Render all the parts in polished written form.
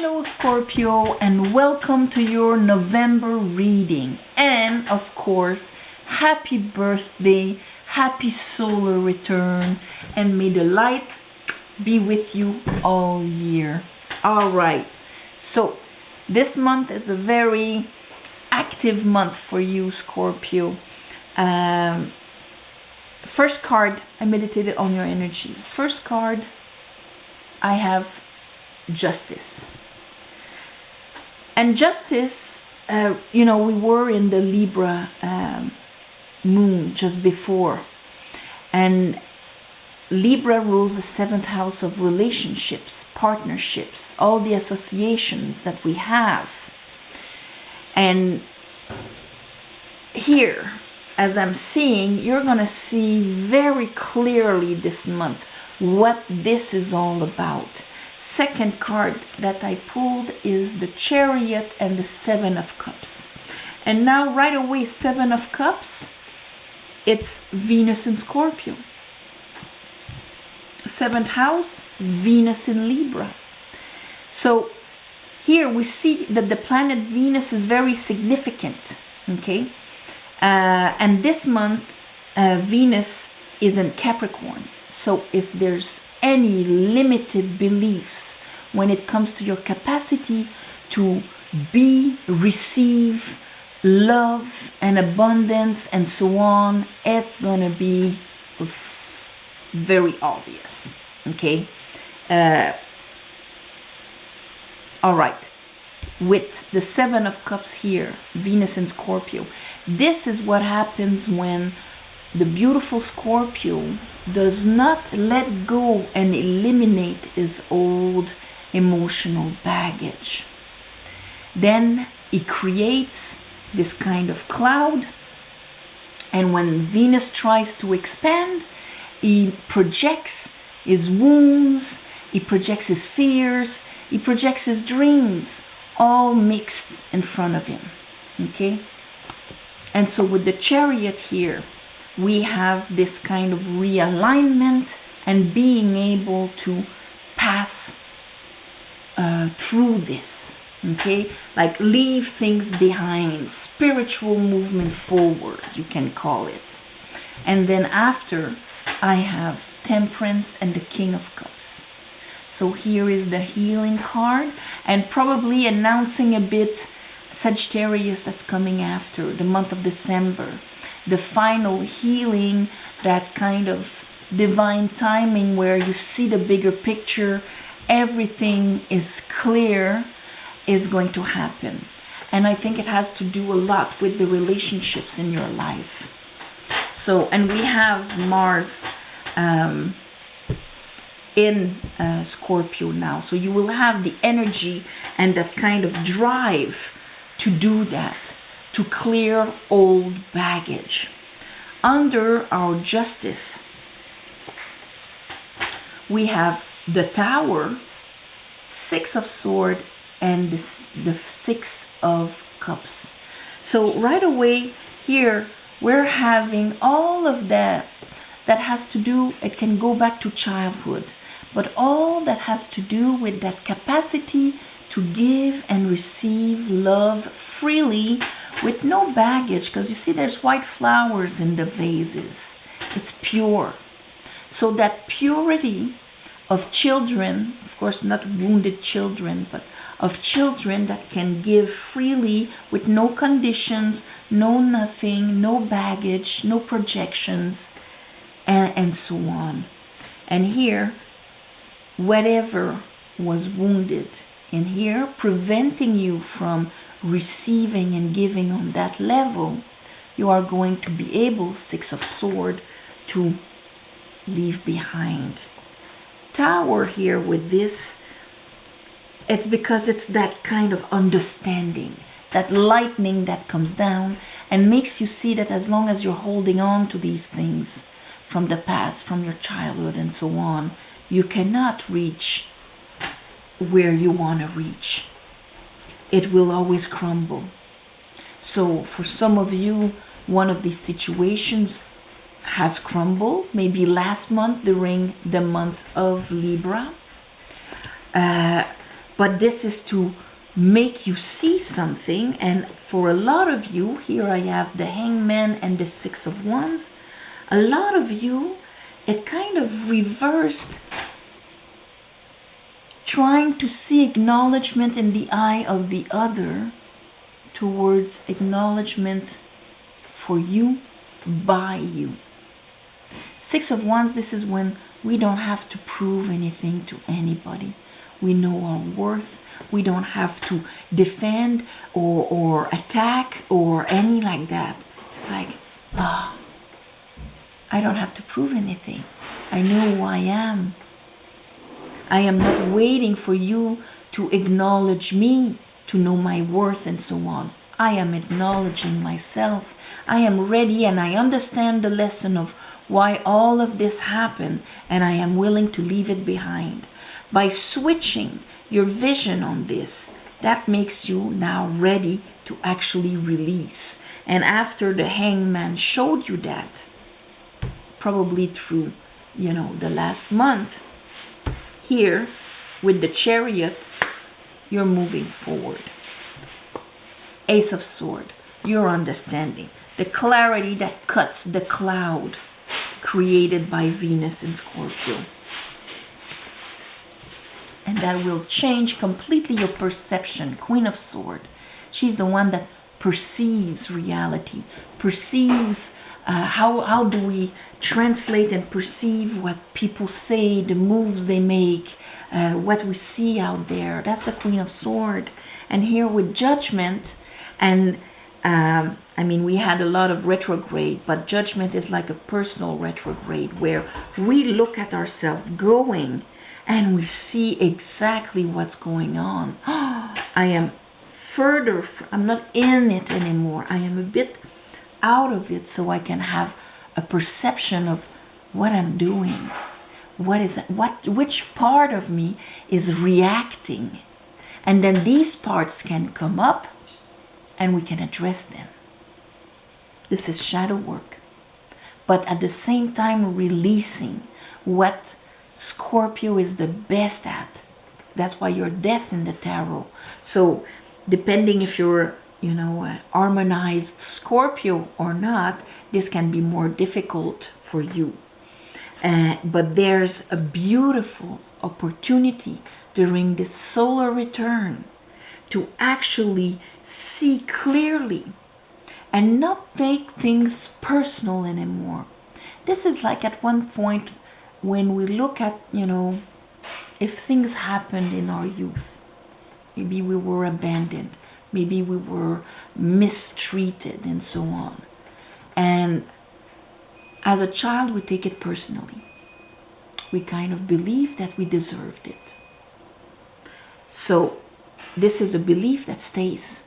Hello Scorpio, and welcome to your November reading. And of course, happy birthday, happy solar return, and may the light be with you all year. All right, so this month is a very active month for you, Scorpio. First card, I meditated on your energy. First card, I have justice. And justice, we were in the Libra moon just before. And Libra rules the 7th house of relationships, partnerships, all the associations that we have. And here, as I'm seeing, you're going to see very clearly this month what this is all about. Second card that I pulled is the Chariot and the 7 of Cups. And now right away, 7 of Cups, it's Venus in Scorpio. 7th house, Venus in Libra. So here we see that the planet Venus is very significant, okay? And this month, Venus is in Capricorn. So if there's any limited beliefs when it comes to your capacity to be, receive, love, and abundance, and so on, it's gonna be very obvious, okay? All right, with the 7 of Cups here, Venus in Scorpio, this is what happens when the beautiful Scorpio does not let go and eliminate his old emotional baggage. Then he creates this kind of cloud, and when Venus tries to expand, he projects his wounds, he projects his fears, he projects his dreams, all mixed in front of him, okay? And so with the Chariot here, we have this kind of realignment and being able to pass through this, okay? Like leave things behind, spiritual movement forward, you can call it. And then after, I have Temperance and the King of Cups. So here is the healing card, and probably announcing a bit Sagittarius that's coming after, the month of December. The final healing, that kind of divine timing where you see the bigger picture, everything is clear, is going to happen. And I think it has to do a lot with the relationships in your life. So, and we have Mars in Scorpio now. So you will have the energy and that kind of drive to do that, to clear old baggage. Under our justice, we have the Tower, 6 of Swords, and the 6 of Cups. So right away here, we're having all of that has to do, it can go back to childhood, but all that has to do with that capacity to give and receive love freely with no baggage, because you see there's white flowers in the vases. It's pure. So that purity of children, of course not wounded children, but of children that can give freely with no conditions, no nothing, no baggage, no projections, and so on. And here, whatever was wounded in here, preventing you from receiving and giving on that level, you are going to be able, 6 of Swords, to leave behind. Tower here with this, it's because it's that kind of understanding, that lightning that comes down and makes you see that as long as you're holding on to these things from the past, from your childhood and so on, you cannot reach where you want to reach. It will always crumble. So for some of you, one of these situations has crumbled, maybe last month during the month of Libra. But this is to make you see something. And for a lot of you, here I have the Hangman and the Six of Wands. A lot of you, it kind of reversed, trying to see acknowledgement in the eye of the other towards acknowledgement for you, by you. Six of Wands, this is when we don't have to prove anything to anybody. We know our worth. We don't have to defend or attack or any like that. It's like, I don't have to prove anything. I know who I am. I am not waiting for you to acknowledge me, to know my worth and so on. I am acknowledging myself. I am ready and I understand the lesson of why all of this happened, and I am willing to leave it behind. By switching your vision on this, that makes you now ready to actually release. And after the Hangman showed you that, probably through, the last month, here with the Chariot, you're moving forward. Ace of Swords, your understanding, the clarity that cuts the cloud created by Venus in Scorpio. And that will change completely your perception. Queen of Swords, she's the one that perceives reality, perceives how do we translate and perceive what people say, the moves they make, what we see out there. That's the Queen of Swords. And here with Judgment, and we had a lot of retrograde, but Judgment is like a personal retrograde where we look at ourselves going and we see exactly what's going on. I am further, I'm not in it anymore. I am a bit out of it, so I can have a perception of what I'm doing. Which part of me is reacting? And then these parts can come up and we can address them. This is shadow work. But at the same time, releasing what Scorpio is the best at. That's why you're Death in the tarot. So depending if you're, harmonized Scorpio or not, this can be more difficult for you. But there's a beautiful opportunity during this solar return to actually see clearly and not take things personal anymore. This is like at one point when we look at, if things happened in our youth, maybe we were abandoned, maybe we were mistreated and so on. And as a child, we take it personally. We kind of believe that we deserved it. So this is a belief that stays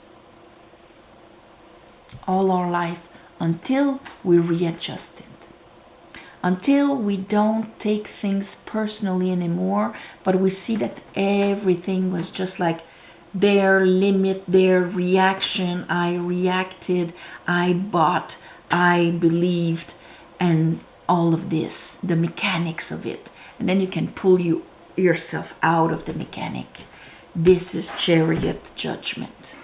all our life until we readjust it. Until we don't take things personally anymore, but we see that everything was just like their limit, their reaction. I reacted, I bought, I believed, and all of this, the mechanics of it. And then you can pull yourself out of the mechanic. This is Chariot Judgment.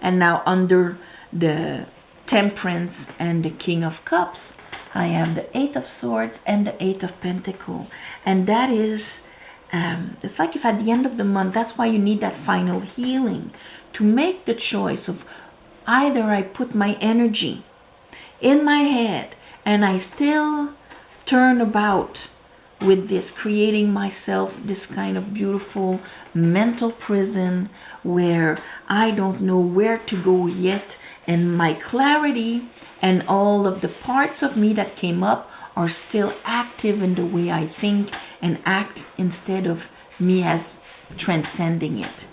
And now under the Temperance and the King of Cups, I have the Eight of Swords and the Eight of Pentacles. And that is, it's like if at the end of the month, that's why you need that final healing, to make the choice of either I put my energy in my head and I still turn about with this, creating myself this kind of beautiful mental prison where I don't know where to go yet, and my clarity and all of the parts of me that came up are still active in the way I think and act, instead of me as transcending it.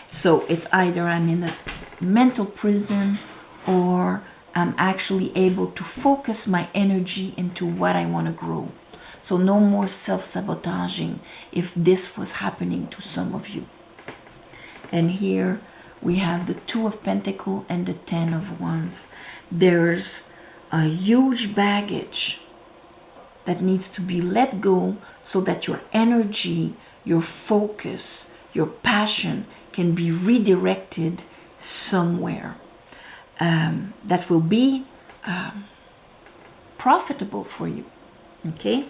So it's either I'm in a mental prison or I'm actually able to focus my energy into what I want to grow. So no more self-sabotaging if this was happening to some of you. And here we have the Two of Pentacles and the Ten of Wands. There's a huge baggage that needs to be let go so that your energy your focus, your passion can be redirected somewhere that will be profitable for you. Okay?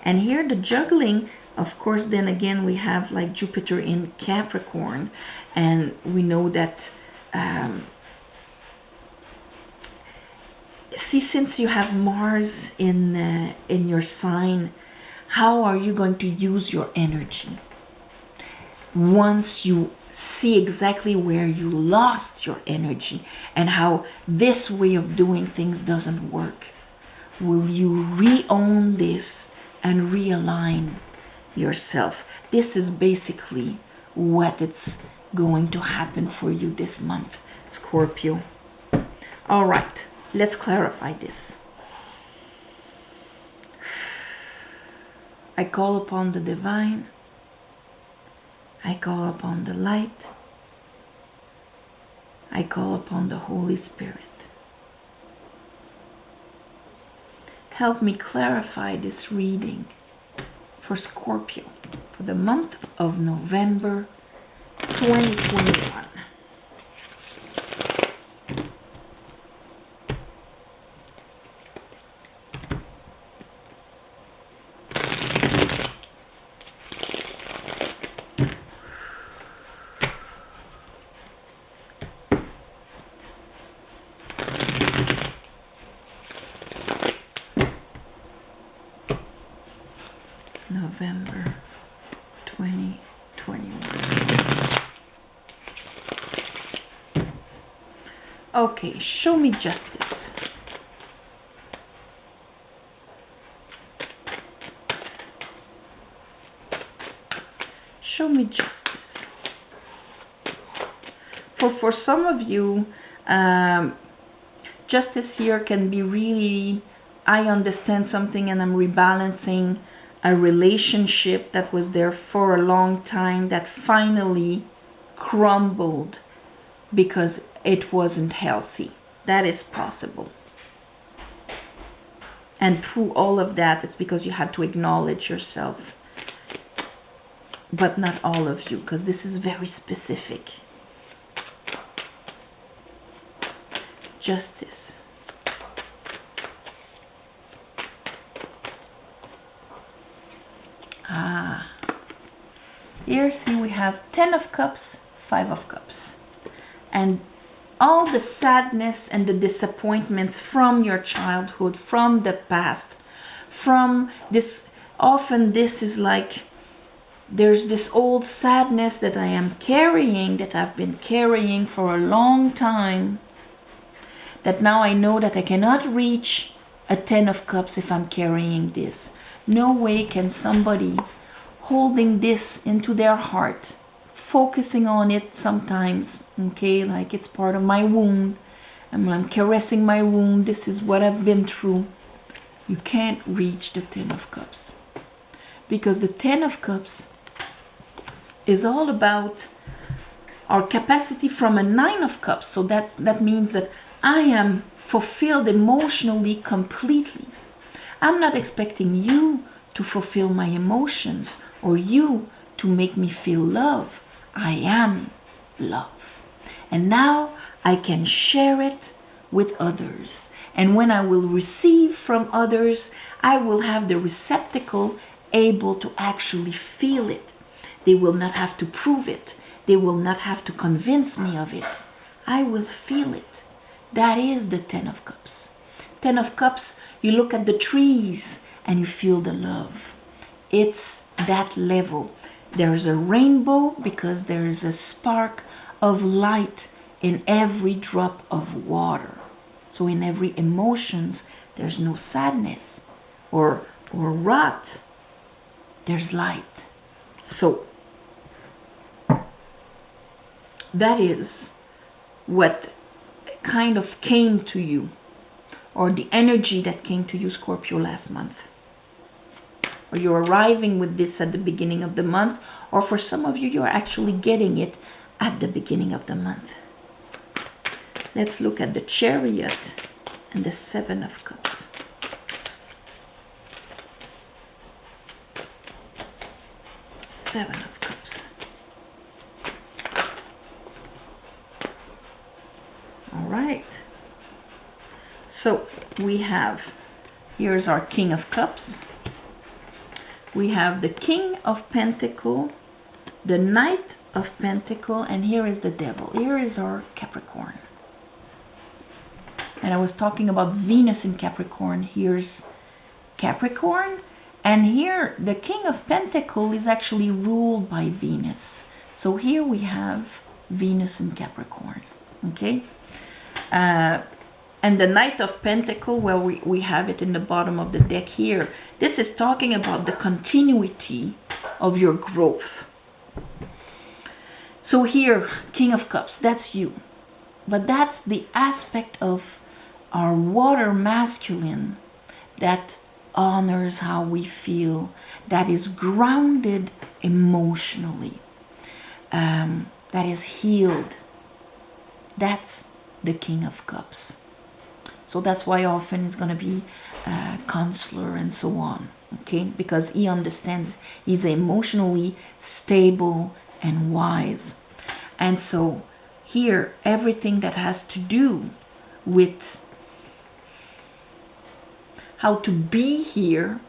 And here the juggling, of course, then again we have like Jupiter in Capricorn, and we know that see, since you have Mars in your sign, how are you going to use your energy once you see exactly where you lost your energy and how this way of doing things doesn't work? Will you re-own this and realign yourself? This is basically what it's going to happen for you this month, Scorpio. All right, let's clarify this. I call upon the divine. I call upon the light. I call upon the Holy Spirit. Help me clarify this reading for Scorpio for the month of November 2021. November 2021. Okay, show me justice. Show me justice. For some of you, justice here can be really, I understand something and I'm rebalancing a relationship that was there for a long time that finally crumbled because it wasn't healthy. That is possible. And through all of that, it's because you had to acknowledge yourself. But not all of you, because this is very specific. Justice. Here, see, we have 10 of Cups, 5 of Cups. And all the sadness and the disappointments from your childhood, from the past, from this, often this is like, there's this old sadness that I am carrying, that I've been carrying for a long time, that now I know that I cannot reach a 10 of Cups if I'm carrying this. No way can somebody holding this into their heart, focusing on it sometimes, okay, like it's part of my wound, and when I'm caressing my wound, this is what I've been through. You can't reach the 10 of Cups. Because the 10 of Cups is all about our capacity from a 9 of Cups. So that means that I am fulfilled emotionally completely. I'm not expecting you to fulfill my emotions or you to make me feel love. I am love. And now I can share it with others. And when I will receive from others, I will have the receptacle able to actually feel it. They will not have to prove it. They will not have to convince me of it. I will feel it. That is the 10 of Cups. 10 of Cups, you look at the trees and you feel the love. It's that level. There's a rainbow because there's a spark of light in every drop of water. So in every emotions, there's no sadness or rot. There's light. So that is what kind of came to you, or the energy that came to you, Scorpio, last month. Or you're arriving with this at the beginning of the month, or for some of you, you're actually getting it at the beginning of the month. Let's look at the Chariot and the 7 of Cups. Seven of Cups. All right. So we have, here's our King of Cups. We have the King of Pentacle, the Knight of Pentacle, and here is the Devil. Here is our Capricorn. And I was talking about Venus in Capricorn. Here's Capricorn. And here, the King of Pentacle is actually ruled by Venus. So here we have Venus in Capricorn. Okay? And the Knight of Pentacle, well, we have it in the bottom of the deck here. This is talking about the continuity of your growth. So here, King of Cups, that's you. But that's the aspect of our water masculine that honors how we feel, that is grounded emotionally, that is healed. That's the King of Cups. So that's why often it's going to be a counselor and so on, okay? Because he understands, he's emotionally stable and wise. And so here, everything that has to do with how to be here,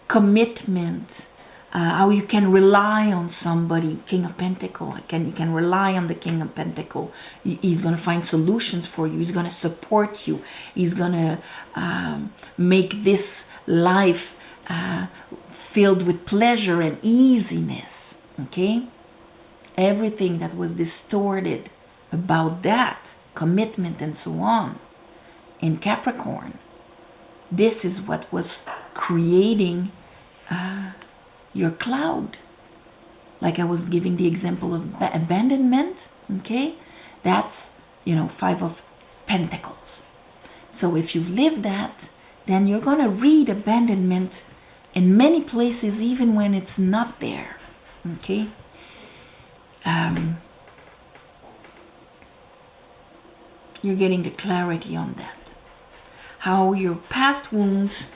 commitment, how you can rely on somebody, King of Pentacle. You can rely on the King of Pentacle. He's going to find solutions for you. He's going to support you. He's going to make this life filled with pleasure and easiness. Okay? Everything that was distorted about that, commitment and so on, in Capricorn, this is what was creating your cloud. Like I was giving the example of abandonment, okay? That's, Five of Pentacles. So if you've lived that, then you're going to read abandonment in many places, even when it's not there, okay? You're getting the clarity on that. How your past wounds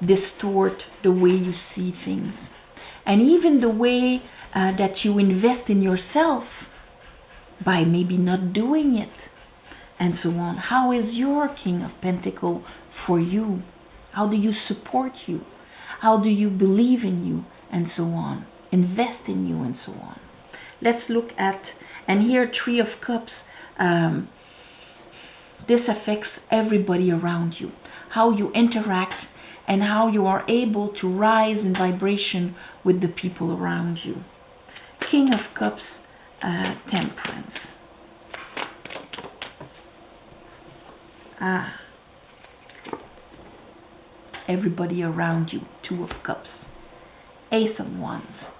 distort the way you see things. And even the way that you invest in yourself by maybe not doing it and so on. How is your King of Pentacle for you? How do you support you? How do you believe in you and so on? Invest in you and so on. Let's look at, and here Three of Cups, this affects everybody around you. How you interact and how you are able to rise in vibration with the people around you. King of Cups, Temperance. Everybody around you, Two of Cups. Ace of Wands.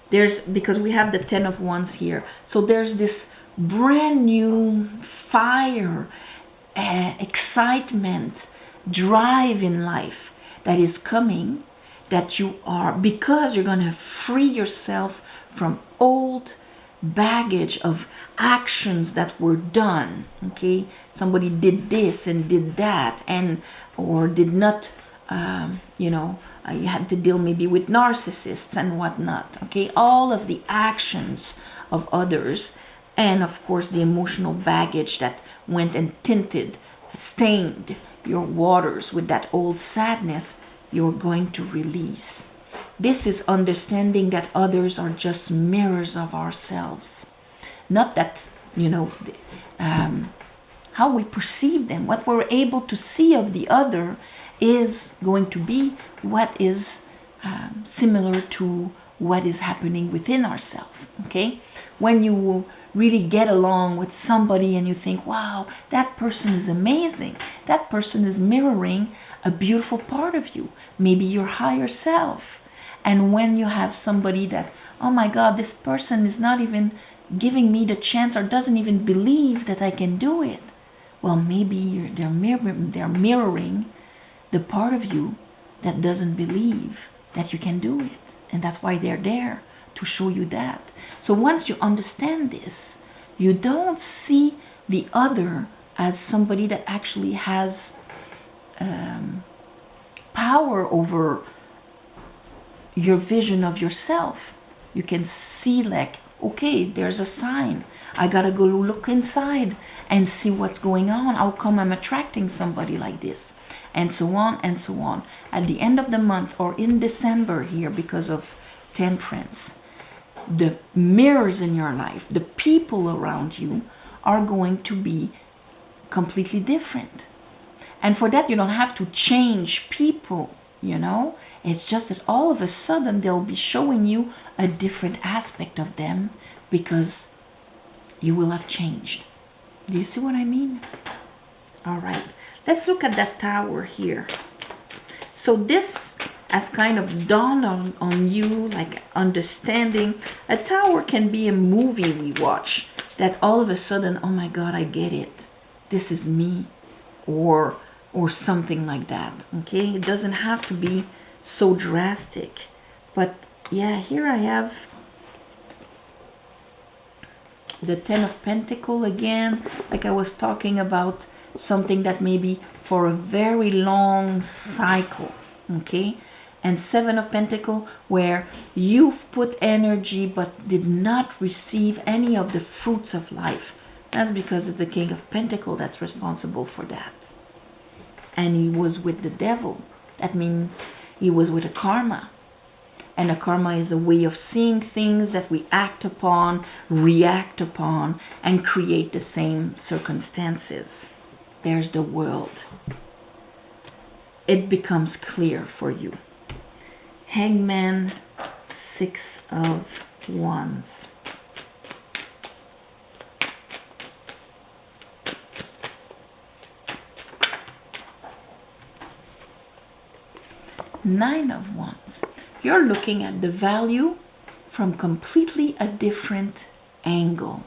Because we have the Ten of Wands here. So there's this brand new fire, excitement, drive in life that is coming, that you are, because you're going to free yourself from old baggage of actions that were done, okay? Somebody did this and did that, and or did not, you had to deal maybe with narcissists and whatnot, okay? All of the actions of others, and of course the emotional baggage that went and stained your waters with that old sadness, you're going to release. This is understanding that others are just mirrors of ourselves. Not that, how we perceive them, what we're able to see of the other is going to be what is similar to what is happening within ourselves, okay? When you really get along with somebody and you think, wow, that person is amazing. That person is mirroring a beautiful part of you, maybe your higher self. And when you have somebody that, oh my God, this person is not even giving me the chance or doesn't even believe that I can do it. Well, maybe they're mirroring the part of you that doesn't believe that you can do it. And that's why they're there, to show you that. So once you understand this, you don't see the other as somebody that actually has power over your vision of yourself. You can see like, okay, there's a sign. I gotta go look inside and see what's going on. How come I'm attracting somebody like this? And so on and so on. At the end of the month or in December here, because of temperance, the mirrors in your life, the people around you are going to be completely different. And for that, you don't have to change people, you know. It's just that all of a sudden they'll be showing you a different aspect of them because you will have changed. Do you see what I mean? All right, let's look at that tower here. So this has kind of dawned on you, like understanding. A tower can be a movie we watch that all of a sudden, oh my God, I get it. This is me, or something like that. Okay, it doesn't have to be so drastic, but yeah, here I have the Ten of Pentacles again, like I was talking about, something that maybe for a very long cycle, okay? And Seven of Pentacles, where you've put energy but did not receive any of the fruits of life. That's because it's the King of Pentacles that's responsible for that. And he was with the devil. That means he was with a karma. And a karma is a way of seeing things that we act upon, react upon, and create the same circumstances. There's the world. It becomes clear for you. Hangman, Six of Wands. Nine of Wands. You're looking at the value from completely a different angle.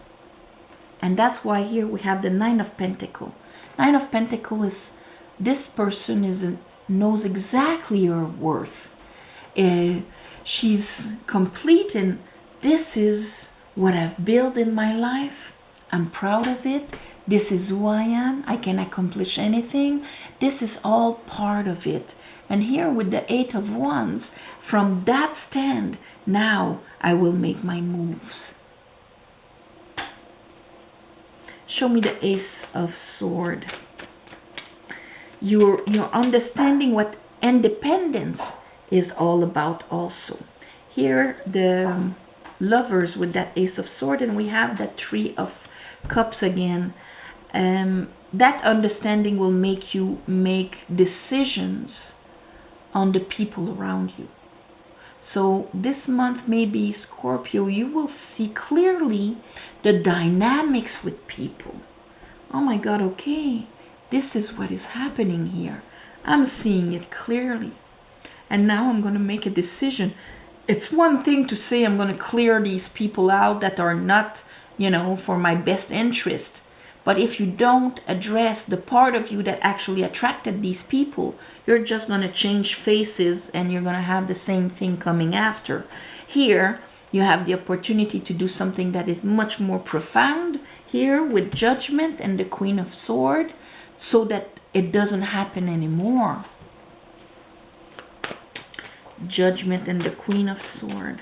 And that's why here we have the Nine of Pentacles. Nine of Pentacles is, this person knows exactly her worth. She's complete, and this is what I've built in my life. I'm proud of it. This is who I am. I can accomplish anything. This is all part of it. And here with the Eight of Wands, from that stand, now I will make my moves. Show me the Ace of Swords. You're understanding what independence is all about also. Here the Lovers with that Ace of Swords, and we have that Three of Cups again. That understanding will make you make decisions on the people around you. So this month, maybe Scorpio, you will see clearly the dynamics with people. Oh my God, okay, this is what is happening here. I'm seeing it clearly. And now I'm going to make a decision. It's one thing to say I'm going to clear these people out that are not, you know, for my best interest. But if you don't address the part of you that actually attracted these people, you're just going to change faces and you're going to have the same thing coming after. Here, you have the opportunity to do something that is much more profound here with Judgment and the Queen of Swords, so that it doesn't happen anymore. Judgment and the Queen of Swords.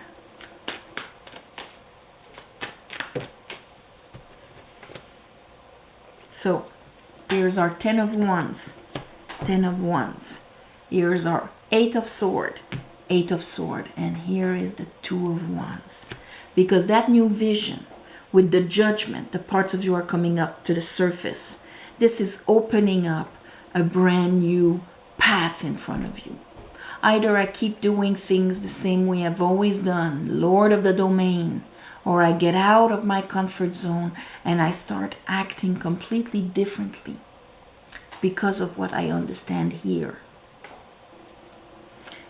So here's our Ten of Wands. Ten of Wands. Here's our Eight of Swords. Eight of Swords. And here is the Two of Wands. Because that new vision with the Judgment, the parts of you are coming up to the surface. This is opening up a brand new path in front of you. Either I keep doing things the same way I've always done, Lord of the Domain, or I get out of my comfort zone and I start acting completely differently because of what I understand here.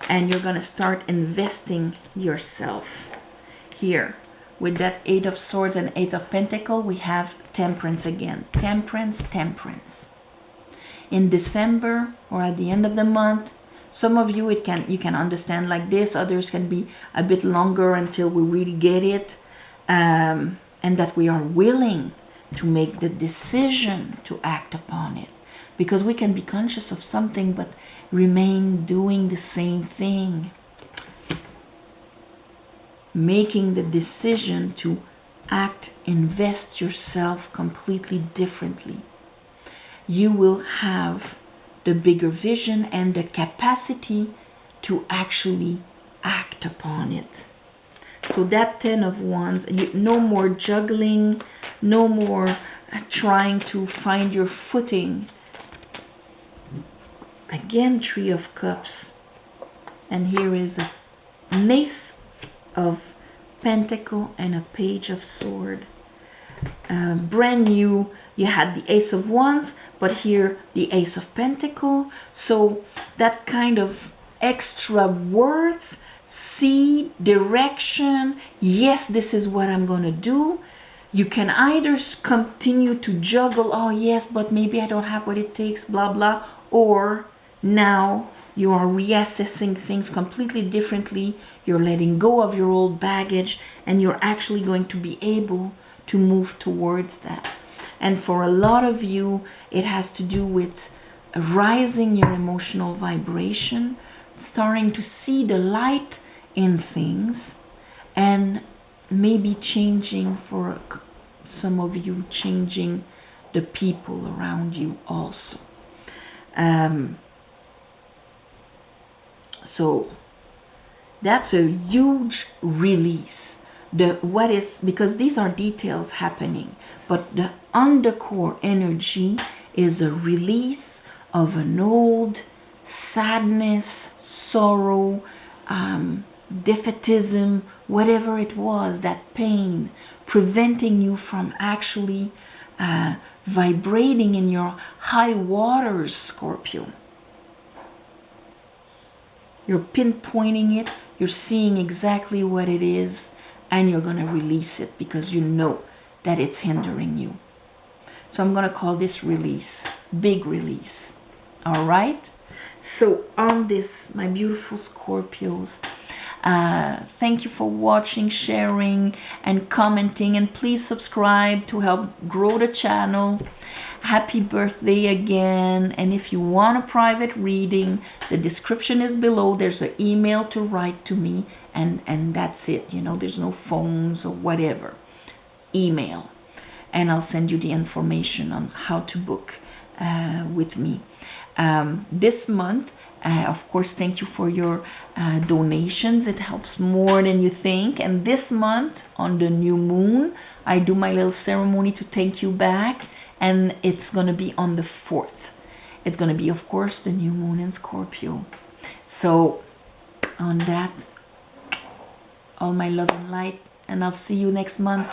And you're going to start investing yourself. Here, with that Eight of Swords and Eight of Pentacles, we have Temperance again. Temperance, temperance. In December or at the end of the month, some of you you can understand like this, others can be a bit longer until we really get it. And that we are willing to make the decision to act upon it. Because we can be conscious of something but remain doing the same thing. making the decision to act, invest yourself completely differently, you will have the bigger vision and the capacity to actually act upon it. So that 10 of Wands, no more juggling, no more trying to find your footing. Again, 3 of Cups. And here is an Ace of Pentacle and a Page of Sword. Brand new, you had the Ace of Wands, but here the Ace of Pentacle. So that kind of extra worth, see, direction, yes, this is what I'm going to do. You can either continue to juggle, oh yes, but maybe I don't have what it takes, blah, blah, or now you are reassessing things completely differently. You're letting go of your old baggage, and you're actually going to be able to move towards that. And for a lot of you, it has to do with rising your emotional vibration, starting to see the light in things, and maybe changing, for some of you, changing the people around you also. So that's a huge release. Because these are details happening, but the undercore energy is a release of an old sadness, sorrow, defeatism, whatever it was, that pain, preventing you from actually vibrating in your high waters, Scorpio. You're pinpointing it, you're seeing exactly what it is, and you're going to release it because you know that it's hindering you. So I'm going to call this release, big release. All right? So on this, my beautiful Scorpios, thank you for watching, sharing, and commenting. And please subscribe to help grow the channel. Happy birthday again. And if you want a private reading, the description is below. There's an email to write to me, and that's it. You know, there's no phones or whatever. Email. And I'll send you the information on how to book with me. This month, of course, thank you for your donations. It helps more than you think. And this month, on the new moon, I do my little ceremony to thank you back. And it's going to be on the 4th. It's going to be, of course, the new moon in Scorpio. So on that, all my love and light. And I'll see you next month.